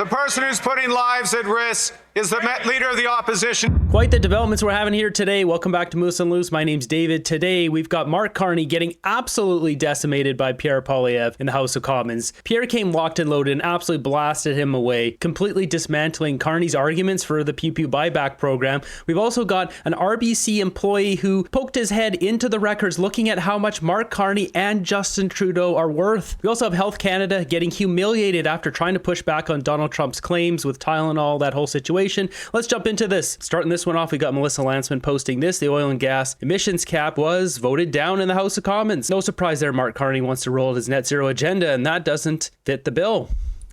The person who's putting lives at risk is the leader of the opposition. Quite the developments we're having here today. Welcome back to Moose and Loose. My name's David. Today, we've got Mark Carney getting absolutely decimated by Pierre in the House of Commons. Pierre came locked and loaded and absolutely blasted him away, completely dismantling Carney's arguments for the Pew Pew Buyback program. We've also got an RBC employee who poked his head into the records looking at how much Mark Carney and Justin Trudeau are worth. We also have Health Canada getting humiliated after trying to push back on Donald Trump's claims with Tylenol, that whole situation. Let's jump into this. Starting this one off, we got Melissa Lantsman posting this. The oil and gas emissions cap was voted down in the House of Commons. No surprise there, Mark Carney wants to roll his net zero agenda, and that doesn't fit the bill.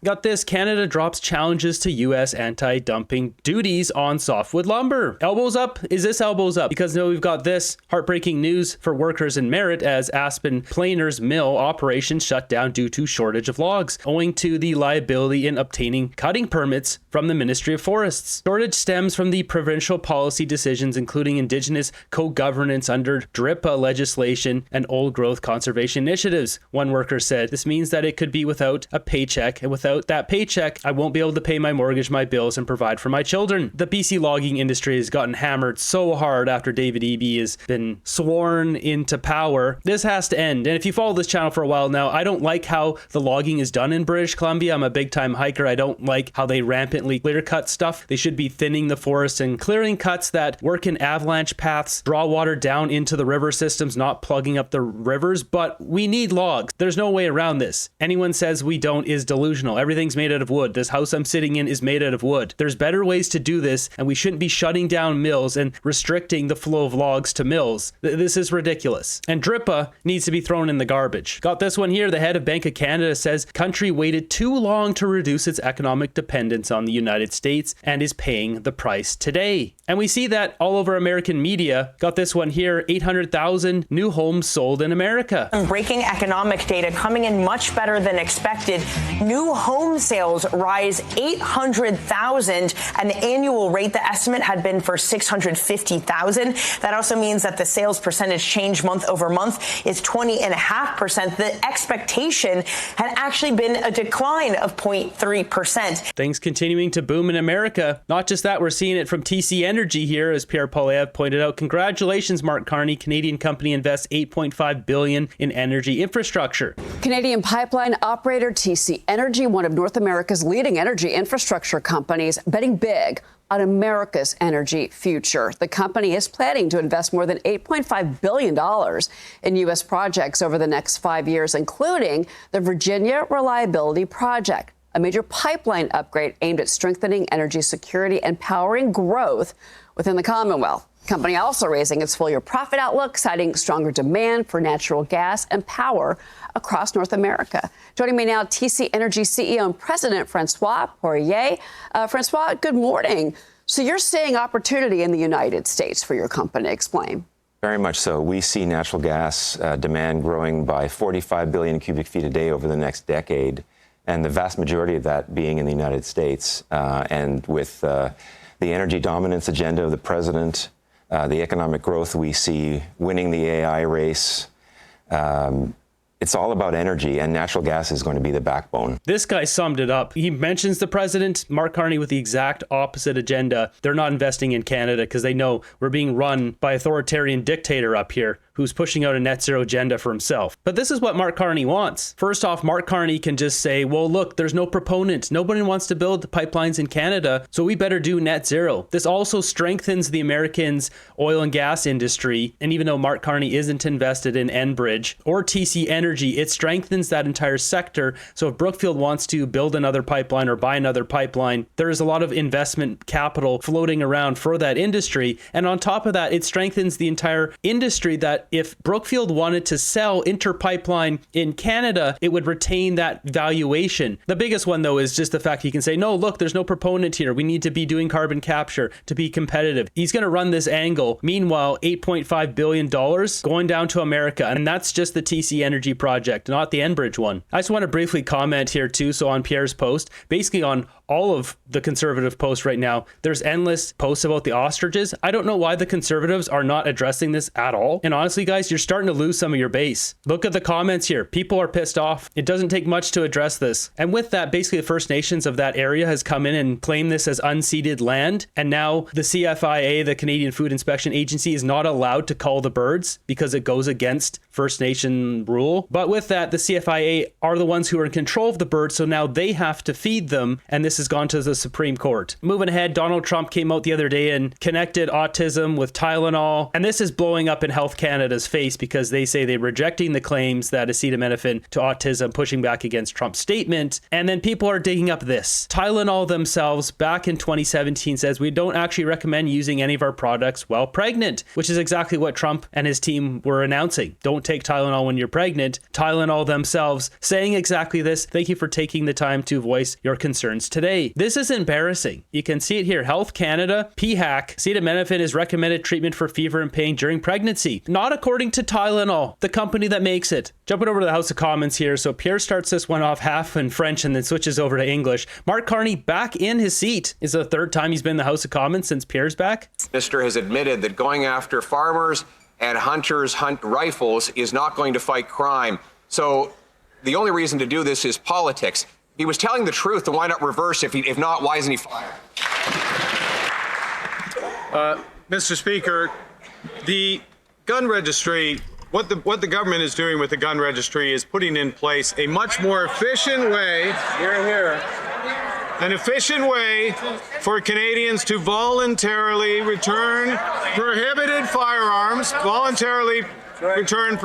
Got this, Canada drops challenges to U.S. anti-dumping duties on softwood lumber. Elbows up? Is this elbows up? Because now we've got this heartbreaking news for workers in Merritt as Aspen Planer's mill operations shut down due to shortage of logs, owing to the liability in obtaining cutting permits from the Ministry of Forests. Shortage stems from the provincial policy decisions, including Indigenous co-governance under DRIPA legislation and old growth conservation initiatives. One worker said, this means that it could be without a paycheck, and without that paycheck, I won't be able to pay my mortgage, my bills, and provide for my children. The BC logging industry has gotten hammered so hard after David Eby has been sworn into power. This has to end. And if you follow this channel for a while now, I don't like how the logging is done in British Columbia. I'm a big time hiker. I don't like how they rampantly clear cut stuff. They should be thinning the forest and clearing cuts that work in avalanche paths, draw water down into the river systems, not plugging up the rivers. But we need logs. There's no way around this. Anyone says we don't is delusional. Everything's made out of wood. This house I'm sitting in is made out of wood. There's better ways to do this, and we shouldn't be shutting down mills and restricting the flow of logs to mills. This is ridiculous. And DRIPA needs to be thrown in the garbage. Got this one here. The head of Bank of Canada says country waited too long to reduce its economic dependence on the United States and is paying the price today. And we see that all over American media. Got this one here. 800,000 new homes sold in America. Breaking economic data coming in much better than expected. New home sales rise 800,000, and the annual rate, the estimate had been for 650,000. That also means that the sales percentage change month over month is 20.5%. The expectation had actually been a decline of 0.3%. Things continuing to boom in America. Not just that, we're seeing it from TC Energy here, as Pierre pointed out. Congratulations, Mark Carney. Canadian company invests $8.5 billion in energy infrastructure. Canadian pipeline operator TC Energy, one of North America's leading energy infrastructure companies, betting big on America's energy future. The company is planning to invest more than $8.5 billion in U.S. projects over the next 5 years, including the Virginia Reliability Project, a major pipeline upgrade aimed at strengthening energy security and powering growth within the Commonwealth. The company also raising its full-year profit outlook, citing stronger demand for natural gas and power across North America. Joining me now, TC Energy CEO and President Francois Poirier. Francois, good morning. So you're seeing opportunity in the United States for your company. Explain. Very much so. We see natural gas demand growing by 45 billion cubic feet a day over the next decade, and the vast majority of that being in the United States. And with the energy dominance agenda of the president, the economic growth we see, winning the AI race, it's all about energy, and natural gas is going to be the backbone. This guy summed it up. He mentions the president, Mark Carney, with the exact opposite agenda. They're not investing in Canada because they know we're being run by an authoritarian dictator up here who's pushing out a net zero agenda for himself. But this is what Mark Carney wants. First off, Mark Carney can just say, well, look, there's no proponent. Nobody wants to build the pipelines in Canada, so we better do net zero. This also strengthens the Americans' oil and gas industry. And even though Mark Carney isn't invested in Enbridge or TC Energy, it strengthens that entire sector. So if Brookfield wants to build another pipeline or buy another pipeline, there is a lot of investment capital floating around for that industry. And on top of that, it strengthens the entire industry that if Brookfield wanted to sell Interpipeline in Canada, it would retain that valuation. The biggest one, though, is just the fact he can say, no, look, there's no proponent here. We need to be doing carbon capture to be competitive. He's going to run this angle. Meanwhile, $8.5 billion going down to America. And that's just the TC Energy project, not the Enbridge one. I just want to briefly comment here, too. So on Pierre's post, basically on all of the conservative posts right now, there's endless posts about the ostriches. I don't know why the conservatives are not addressing this at all. And honestly, guys, you're starting to lose some of your base. Look at the comments here. People are pissed off. It doesn't take much to address this. And with that, basically the First Nations of that area has come in and claimed this as unceded land. And now the CFIA, the Canadian Food Inspection Agency, is not allowed to cull the birds because it goes against First Nation rule. But with that, the CFIA are the ones who are in control of the birds, so now they have to feed them, and this has gone to the Supreme Court. Moving ahead, Donald Trump came out the other day and connected autism with Tylenol, and this is blowing up in Health Canada's face because they say they're rejecting the claims that acetaminophen to autism, pushing back against Trump's statement. And then people are digging up this. Tylenol themselves back in 2017 says we don't actually recommend using any of our products while pregnant, which is exactly what Trump and his team were announcing. Don't take Tylenol when you're pregnant. Tylenol themselves saying exactly this. Thank you for taking the time to voice your concerns today. This is embarrassing. You can see it here. Health Canada, Cpac, acetaminophen is recommended treatment for fever and pain during pregnancy. Not according to Tylenol, the company that makes it. Jumping over to the House of Commons here. So Pierre starts this one off half in French and then switches over to English. Mark Carney back in his seat. Is the third time he's been in the House of Commons since Pierre's back. Minister has admitted that going after farmers and hunters hunt rifles is not going to fight crime. So the only reason to do this is politics. He was telling the truth, then why not reverse? If not, why isn't he fired? Mr. Speaker, the gun registry, what the government is doing with the gun registry is putting in place a much more efficient way. An efficient way for Canadians to voluntarily return prohibited firearms,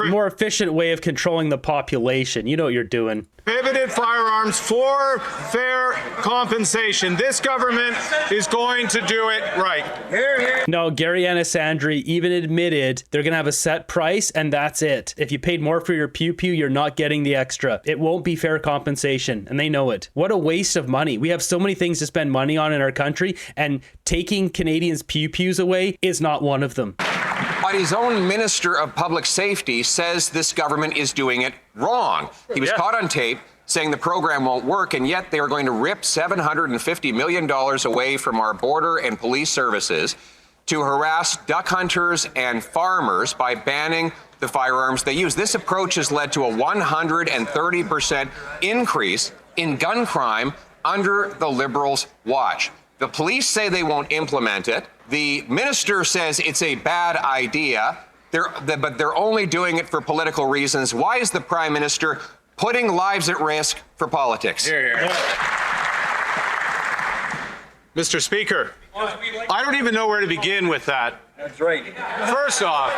More efficient way of controlling the population. You know what you're doing. prohibited firearms for fair compensation. This government is going to do it right. No, Gary Anisandri even admitted they're going to have a set price and that's it. If you paid more for your pew-pew, you're not getting the extra. It won't be fair compensation, and they know it. What a waste of money. We have so many things to spend money on in our country, and taking Canadians' pew-pews away is not one of them. But his own Minister of Public Safety says this government is doing it wrong. He was caught on tape saying the program won't work, and yet they are going to rip $750 million away from our border and police services to harass duck hunters and farmers by banning the firearms they use. This approach has led to a 130% increase in gun crime under the Liberals' watch. The police say they won't implement it. The minister says it's a bad idea, but they're only doing it for political reasons. Why is the Prime Minister putting lives at risk for politics? Mr. Speaker, I don't even know where to begin with that. That's right. First off,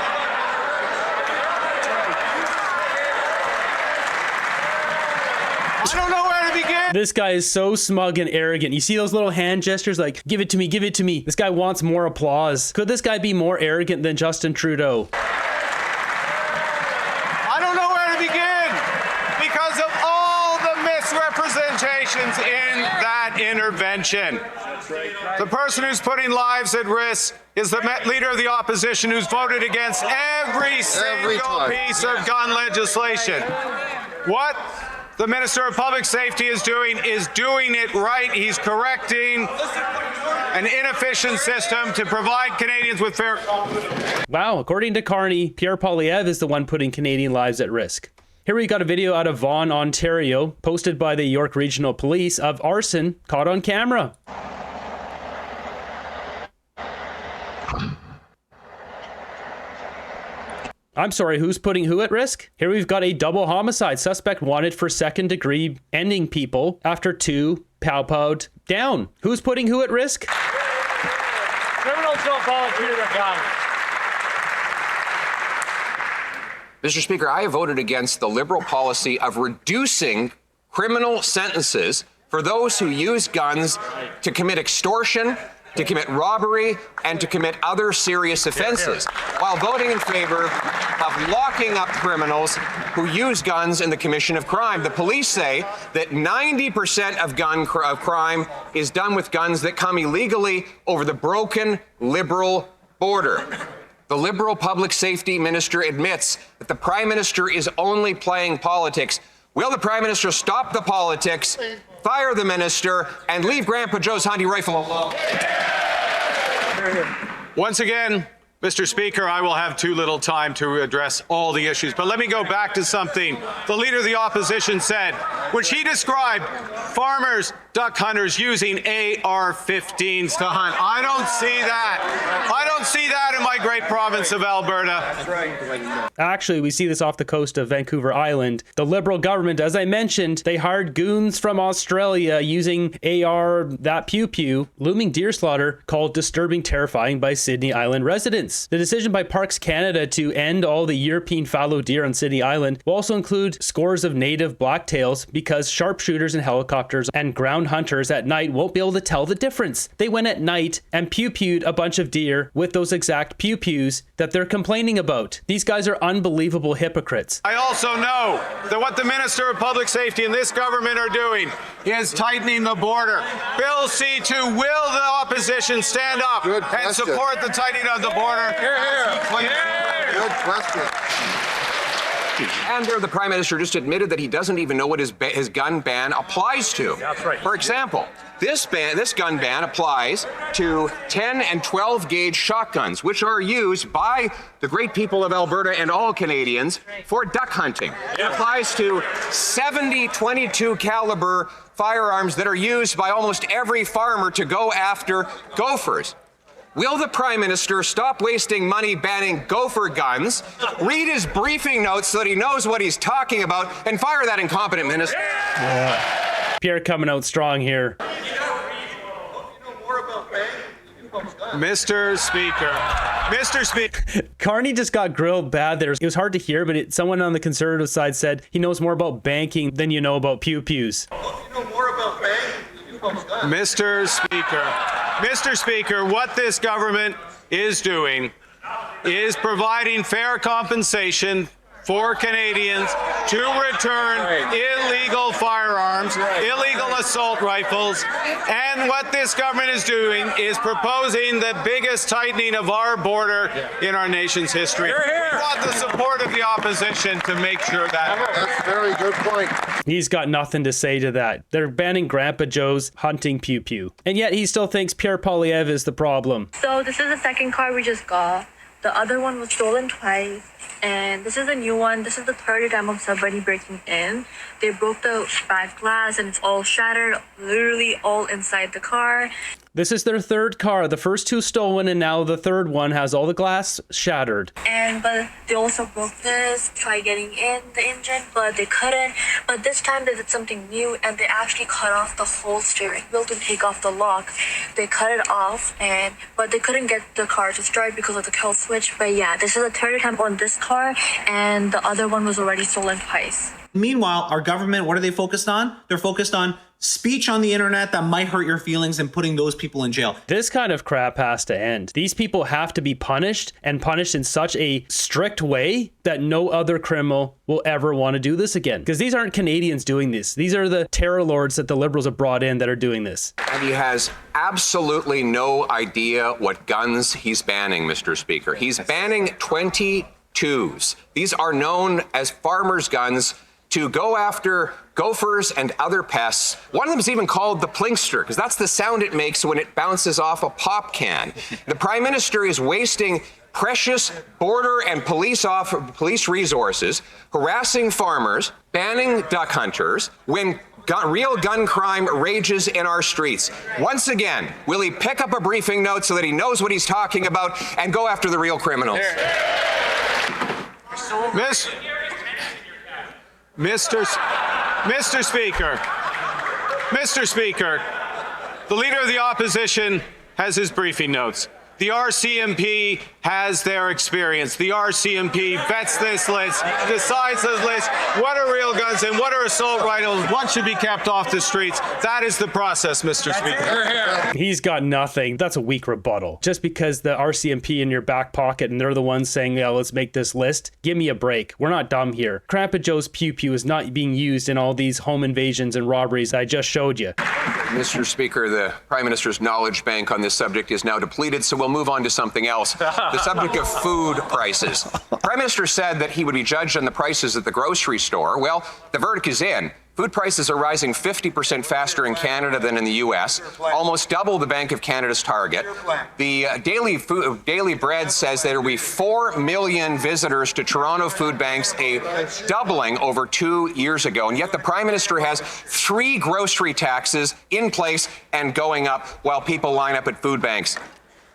I don't know where to begin. This guy is so smug and arrogant. You see those little hand gestures like, give it to me, give it to me. This guy wants more applause. Could this guy be more arrogant than Justin Trudeau? I don't know where to begin because of all the misrepresentations in that intervention. The person who's putting lives at risk is the leader of the opposition who's voted against every single piece of gun legislation. What the Minister of Public Safety is doing it right. He's correcting an inefficient system to provide Canadians with fair... Wow, according to Carney, Pierre is the one putting Canadian lives at risk. Here we got a video out of Vaughan, Ontario, posted by the York Regional Police of arson caught on camera. I'm sorry, who's putting who at risk? Here we've got a double homicide. Suspect wanted for second-degree ending people after two pow-powed down. Who's putting who at risk? Criminals don't volunteer their guns. Mr. Speaker, I have voted against the Liberal policy of reducing criminal sentences for those who use guns to commit extortion, to commit robbery, and to commit other serious offenses, while voting in favor of locking up criminals who use guns in the commission of crime. The police say that 90% of crime is done with guns that come illegally over the broken Liberal border. The Liberal Public Safety Minister admits that the Prime Minister is only playing politics. Will the Prime Minister stop the politics fire the minister, and leave Grandpa Joe's hunting rifle alone. Once again, Mr. Speaker, I will have too little time to address all the issues, but let me go back to something the Leader of the Opposition said, which he described farmers, duck hunters using AR-15s to hunt. I don't see that. I don't see that in my great province of Alberta. Actually, we see this off the coast of Vancouver Island. The Liberal government, as I mentioned, they hired goons from Australia using AR, that pew-pew, looming deer slaughter called disturbing terrifying by Sydney Island residents. The decision by Parks Canada to end all the European fallow deer on Sydney Island will also include scores of native blacktails because sharpshooters and helicopters and ground hunters at night won't be able to tell the difference. They went at night and pew-pewed a bunch of deer with those exact pew-pews that they're complaining about. These guys are unbelievable hypocrites. I also know that what the Minister of Public Safety and this government are doing is tightening the border. Bill C2, will the opposition stand up and support the tightening of the border? Good question. And there, the Prime Minister just admitted that he doesn't even know what his gun ban applies to. That's right. For example, this gun ban applies to 10 and 12 gauge shotguns, which are used by the great people of Alberta and all Canadians for duck hunting. It applies to 70 .22 caliber firearms that are used by almost every farmer to go after gophers. Will the Prime Minister stop wasting money banning gopher guns, read his briefing notes so that he knows what he's talking about, and fire that incompetent minister? Pierre coming out strong here. Mr. Speaker, Carney just got grilled bad there. It was hard to hear, but someone on the Conservative side said he knows more about banking than you know about pew-pews. Mr. Speaker, what this government is doing is providing fair compensation for Canadians to return illegal firearms, illegal assault rifles, and what this government is doing is proposing the biggest tightening of our border in our nation's history. We want the support of the opposition to make sure that. That's a very good point. He's got nothing to say to that. They're banning Grandpa Joe's hunting pew-pew. And yet he still thinks Pierre Poilievre is the problem. So this is the second car we just got. The other one was stolen twice, and this is a new one. This is the third time of somebody breaking in. They broke the back glass and it's all shattered, literally all inside the car. This is their third car. The first two stolen, and now the third one has all the glass shattered. But they also broke this, tried getting in the engine, but they couldn't. But this time they did something new, and they actually cut off the whole steering wheel to take off the lock. They cut it off, but they couldn't get the car to start because of the kill switch. But yeah, this is the third time on this car, and the other one was already stolen twice. Meanwhile, our government, what are they focused on? They're focused on speech on the internet that might hurt your feelings and putting those people in jail. This kind of crap has to end. These people have to be punished, and punished in such a strict way that no other criminal will ever want to do this again. Because these aren't Canadians doing this. These are the terror lords that the Liberals have brought in that are doing this. And he has absolutely no idea what guns he's banning, Mr. Speaker. He's banning 22s. These are known as farmers' guns to go after gophers and other pests. One of them is even called the plinkster, because that's the sound it makes when it bounces off a pop can. The Prime Minister is wasting precious border and police resources, harassing farmers, banning duck hunters, when real gun crime rages in our streets. Once again, will he pick up a briefing note so that he knows what he's talking about and go after the real criminals? Mr. Speaker, the Leader of the Opposition has his briefing notes. The RCMP has their experience. The RCMP vets this list, decides this list, what are real guns and what are assault rifles, what should be kept off the streets. That is the process, Mr. Speaker. He's got nothing. That's a weak rebuttal. Just because the RCMP in your back pocket and they're the ones saying, yeah, let's make this list, give me a break. We're not dumb here. Grandpa Joe's pew-pew is not being used in all these home invasions and robberies I just showed you. Mr. Speaker, the Prime Minister's knowledge bank on this subject is now depleted, so we'll move on to something else. The subject of food prices. The Prime Minister said that he would be judged on the prices at the grocery store. Well, the verdict is in. Food prices are rising 50% faster in Canada than in the U.S., almost double the Bank of Canada's target. The Daily Bread says there will be 4 million visitors to Toronto food banks, a doubling over 2 years ago. And yet the Prime Minister has 3 grocery taxes in place and going up while people line up at food banks.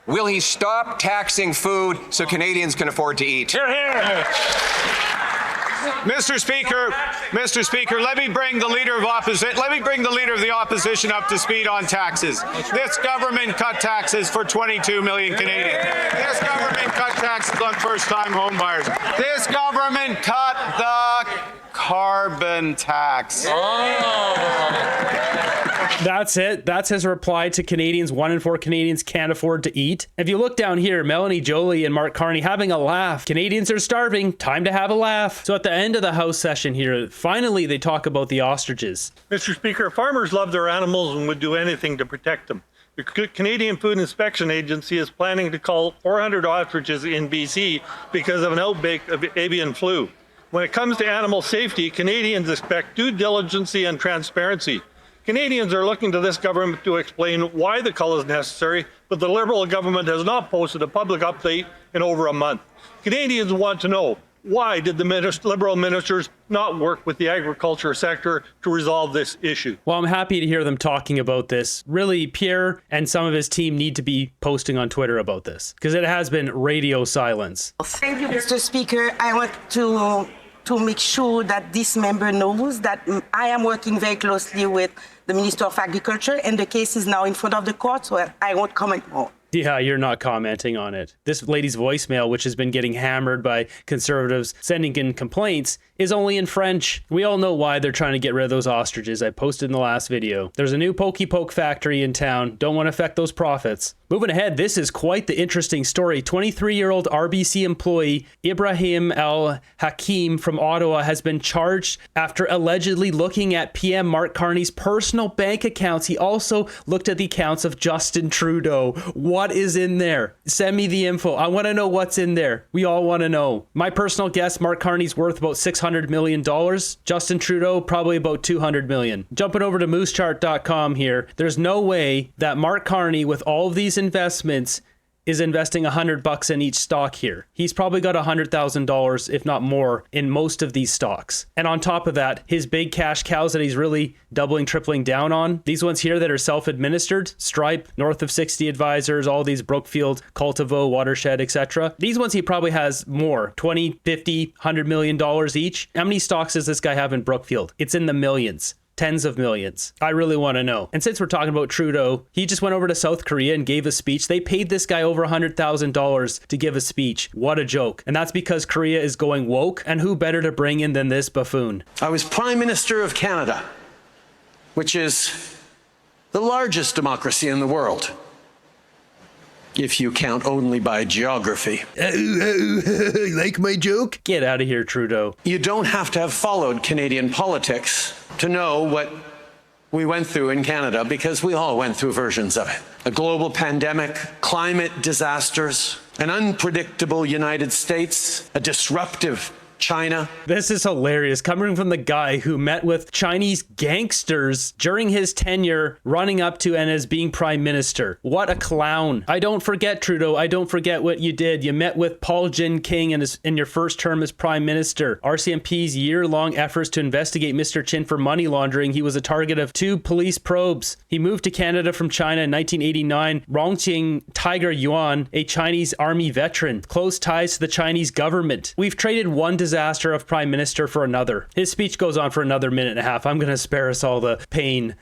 Will he stop taxing food so Canadians can afford to eat? Hear, hear. Mr. Speaker, let me bring the leader of the opposition up to speed on taxes. This government cut taxes for 22 million Canadians. This government cut taxes on first-time home buyers. This government cut the carbon tax. That's it. That's his reply to Canadians. 1 in 4 Canadians can't afford to eat. If you look down here, Melanie Joly and Mark Carney having a laugh. Canadians are starving. Time to have a laugh. So at the end of the House session here, finally they talk about the ostriches. Mr. Speaker, farmers love their animals and would do anything to protect them. The Canadian Food Inspection Agency is planning to cull 400 ostriches in BC because of an outbreak of avian flu. When it comes to animal safety, Canadians expect due diligence and transparency. Canadians are looking to this government to explain why the cull is necessary, but the Liberal government has not posted a public update in over a month. Canadians want to know, why did the Liberal ministers not work with the agriculture sector to resolve this issue? Well, I'm happy to hear them talking about this. Really, Pierre and some of his team need to be posting on Twitter about this, because it has been radio silence. Thank you, Mr. Speaker. I want to make sure that this member knows that I am working very closely with the Minister of Agriculture, and the case is now in front of the court, so I won't comment more. Yeah, you're not commenting on it. This lady's voicemail, which has been getting hammered by conservatives sending in complaints, is only in French. We all know why they're trying to get rid of those ostriches. I posted in the last video. There's a new Pokey Poke factory in town. Don't want to affect those profits. Moving ahead, this is quite the interesting story. 23-year-old RBC employee Ibrahim El Hakim from Ottawa has been charged after allegedly looking at PM Mark Carney's personal bank accounts. He also looked at the accounts of Justin Trudeau. What is in there? Send me the info. I want to know what's in there. We all want to know. My personal guess, Mark Carney's worth about $600 million. Justin Trudeau, probably about $200 million. Jumping over to moosechart.com here. There's no way that Mark Carney, with all of these investments, is investing $100 in each stock here. He's probably got $100,000, if not more, in most of these stocks. And on top of that, his big cash cows that he's really doubling, tripling down on, these ones here that are self-administered, Stripe, North of 60 Advisors, all these Brookfield, Cultivo, Watershed, etc. These ones he probably has more, 20, 50, $100 million each. How many stocks does this guy have in Brookfield? It's in the millions. Tens of millions. I really want to know. And since we're talking about Trudeau, he just went over to South Korea and gave a speech. They paid this guy over $100,000 to give a speech. What a joke. And that's because Korea is going woke. And who better to bring in than this buffoon? I was Prime Minister of Canada, which is the largest democracy in the world, if you count only by geography. Like my joke? Get out of here, Trudeau. You don't have to have followed Canadian politics to know what we went through in Canada, because we all went through versions of it. A global pandemic, climate disasters, an unpredictable United States, a disruptive China. This is hilarious, coming from the guy who met with Chinese gangsters during his tenure running up to and as being prime minister. What a clown. I don't forget, Trudeau. I don't forget what you did. You met with Paul Jin King in your first term as prime minister. RCMP's year-long efforts to investigate Mr. Chin for money laundering. He was a target of 2 police probes. He moved to Canada from China in 1989. Rongqing Tiger Yuan, a Chinese army veteran, close ties to the Chinese government. We've traded one disaster of prime minister for another. His speech goes on for another minute and a half. I'm going to spare us all the pain.